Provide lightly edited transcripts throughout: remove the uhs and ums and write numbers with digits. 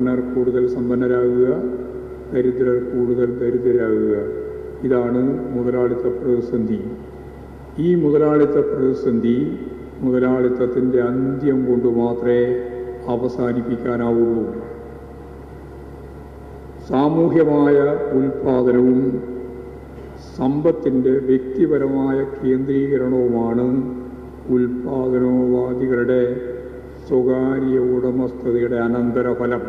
സമ്പന്നർ കൂടുതൽ സമ്പന്നരാകുക, ദരിദ്രർ കൂടുതൽ ദരിദ്രരാകുക. ഇതാണ് മുതലാളിത്ത പ്രതിസന്ധി. ഈ മുതലാളിത്ത പ്രതിസന്ധി മുതലാളിത്തത്തിൻ്റെ അന്ത്യം കൊണ്ട് മാത്രമേ അവസാനിപ്പിക്കാനാവുള്ളൂ. സാമൂഹ്യമായ ഉൽപാദനവും സമ്പത്തിൻ്റെ വ്യക്തിപരമായ കേന്ദ്രീകരണവുമാണ് ഉൽപാദനോപാധികളുടെ സ്വകാര്യ ഉടമസ്ഥതയുടെ അനന്തരഫലം.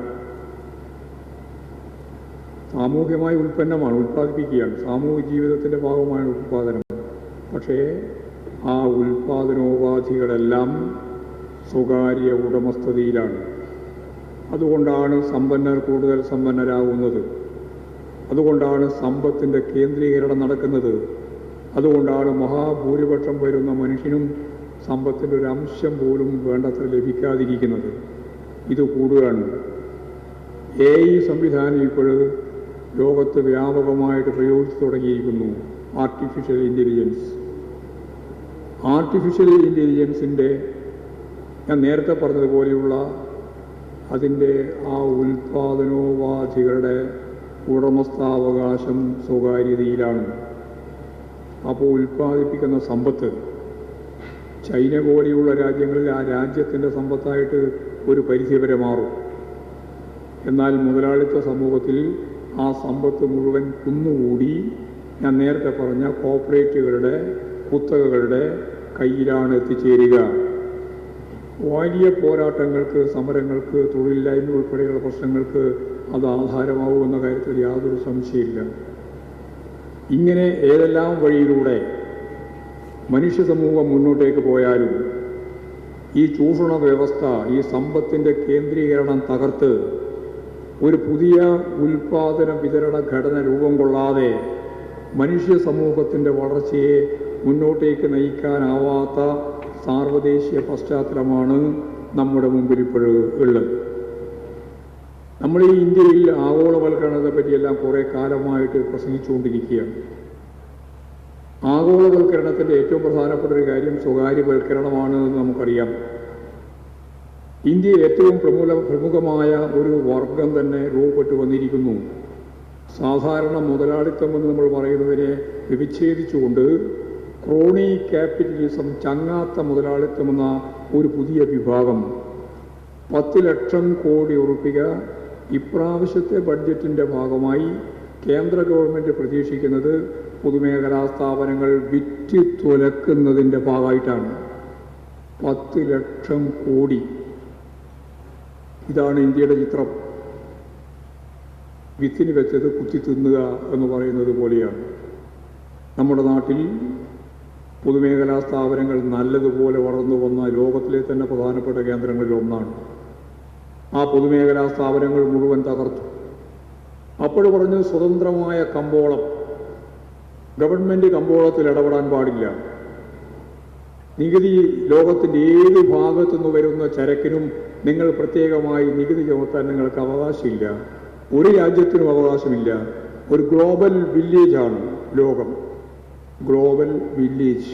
സാമൂഹ്യമായ ഉൽപ്പന്നമാണ്, ഉൽപ്പാദിപ്പിക്കുകയാണ്, സാമൂഹിക ജീവിതത്തിൻ്റെ ഭാഗമാണ് ഉൽപ്പാദനം. പക്ഷേ ആ ഉൽപാദനോപാധികളെല്ലാം സ്വകാര്യ ഉടമസ്ഥതയിലാണ്. അതുകൊണ്ടാണ് സമ്പന്നർ കൂടുതൽ സമ്പന്നരാകുന്നത്, അതുകൊണ്ടാണ് സമ്പത്തിൻ്റെ കേന്ദ്രീകരണം നടക്കുന്നത്, അതുകൊണ്ടാണ് മഹാഭൂരിപക്ഷം വരുന്ന മനുഷ്യനും സമ്പത്തിൻ്റെ ഒരു അംശം പോലും വേണ്ടത്ര ലഭിക്കാതിരിക്കുന്നത്. ഇത് കൂടുകയാണ്. AI സംവിധാനം ഇപ്പോൾ ലോകത്ത് വ്യാപകമായിട്ട് പ്രയോഗിച്ചു തുടങ്ങിയിരിക്കുന്നു. ആർട്ടിഫിഷ്യൽ ഇൻ്റലിജൻസിൻ്റെ ഞാൻ നേരത്തെ പറഞ്ഞതുപോലെയുള്ള അതിൻ്റെ ആ ഉൽപാദനോപാധികളുടെ ഉടമസ്ഥാവകാശം സ്വകാര്യതയിലാണ്. അപ്പോൾ ഉൽപ്പാദിപ്പിക്കുന്ന സമ്പത്ത് ചൈന പോലെയുള്ള രാജ്യങ്ങളിൽ ആ രാജ്യത്തിൻ്റെ സമ്പത്തായിട്ട് ഒരു പരിധിവരെ മാറും. എന്നാൽ മുതലാളിത്ത സമൂഹത്തിൽ ആ സമ്പത്ത് മുഴുവൻ കുന്നുകൂടി ഞാൻ നേരത്തെ പറഞ്ഞ കോർപ്പറേറ്റുകളുടെ കുത്തകകളുടെ കയ്യിലാണ് എത്തിച്ചേരുക. വലിയ പോരാട്ടങ്ങൾക്ക്, സമരങ്ങൾക്ക്, തൊഴിലില്ലായ്മ ഉൾപ്പെടെയുള്ള പ്രശ്നങ്ങൾക്ക് അത് ആധാരമാവുമെന്ന കാര്യത്തിൽ യാതൊരു സംശയമില്ല. ഇങ്ങനെ ഏതെല്ലാം വഴിയിലൂടെ മനുഷ്യ സമൂഹം മുന്നോട്ടേക്ക് പോയാലും ഈ ചൂഷണ വ്യവസ്ഥ, ഈ സമ്പത്തിൻ്റെ കേന്ദ്രീകരണം തകർത്ത് ഒരു പുതിയ ഉൽപാദന വിതരണ ഘടന രൂപം കൊള്ളാതെ മനുഷ്യ സമൂഹത്തിൻ്റെ വളർച്ചയെ മുന്നോട്ടേക്ക് നയിക്കാനാവാത്ത സാർവദേശീയ പശ്ചാത്തലമാണ് നമ്മുടെ മുമ്പിൽ ഇപ്പോഴുള്ളത്. നമ്മൾ ഈ ഇന്ത്യയിൽ ആഗോളവൽക്കരണത്തെ പറ്റിയെല്ലാം കുറേ കാലമായിട്ട് പ്രസംഗിച്ചുകൊണ്ടിരിക്കുകയാണ്. ആഗോളവൽക്കരണത്തിൻ്റെ ഏറ്റവും പ്രധാനപ്പെട്ട ഒരു കാര്യം സ്വകാര്യവൽക്കരണമാണ് എന്ന് നമുക്കറിയാം. ഇന്ത്യയിൽ ഏറ്റവും പ്രമുഖമായ ഒരു വർഗം തന്നെ രൂപപ്പെട്ടു വന്നിരിക്കുന്നു. സാധാരണ മുതലാളിത്തം എന്ന് നമ്മൾ പറയുന്നതിനെ വിച്ഛേദിച്ചുകൊണ്ട് ക്രോണി ക്യാപിറ്റലിസം, ചങ്ങാത്ത മുതലാളിത്തം എന്ന ഒരു പുതിയ വിഭാഗം 10 ലക്ഷം കോടി ഉറുപ്പിക ഇപ്രാവശ്യത്തെ ബഡ്ജറ്റിൻ്റെ ഭാഗമായി കേന്ദ്ര ഗവൺമെൻറ് പ്രതീക്ഷിക്കുന്നത് പൊതുമേഖലാ സ്ഥാപനങ്ങൾ വിറ്റ് തുലക്കുന്നതിൻ്റെ ഭാഗമായിട്ടാണ്. 10 ലക്ഷം കോടി. ഇതാണ് ഇന്ത്യയുടെ ചിത്രം. വിത്തിന് വെച്ചത് കുത്തി തിന്നുക എന്ന് പറയുന്നത് പോലെയാണ്. നമ്മുടെ നാട്ടിൽ പൊതുമേഖലാ സ്ഥാപനങ്ങൾ നല്ലതുപോലെ വളർന്നു വന്ന ലോകത്തിലെ തന്നെ പ്രധാനപ്പെട്ട കേന്ദ്രങ്ങളിൽ ഒന്നാണ്. ആ പൊതുമേഖലാ സ്ഥാപനങ്ങൾ മുഴുവൻ തകർത്തു. അപ്പോൾ പറഞ്ഞു സ്വതന്ത്രമായ കമ്പോളം, ഗവൺമെൻറ് കമ്പോളത്തിൽ ഇടപെടാൻ പാടില്ല. നികുതി ലോകത്തിൻ്റെ ഏത് ഭാഗത്തു നിന്ന് വരുന്ന ചരക്കിനും നിങ്ങൾ പ്രത്യേകമായി നികുതി ചുമത്താൻ നിങ്ങൾക്ക് അവകാശമില്ല. ഒരു രാജ്യത്തിനും അവകാശമില്ല. ഒരു ഗ്ലോബൽ വില്ലേജാണ് ലോകം, ഗ്ലോബൽ വില്ലേജ്.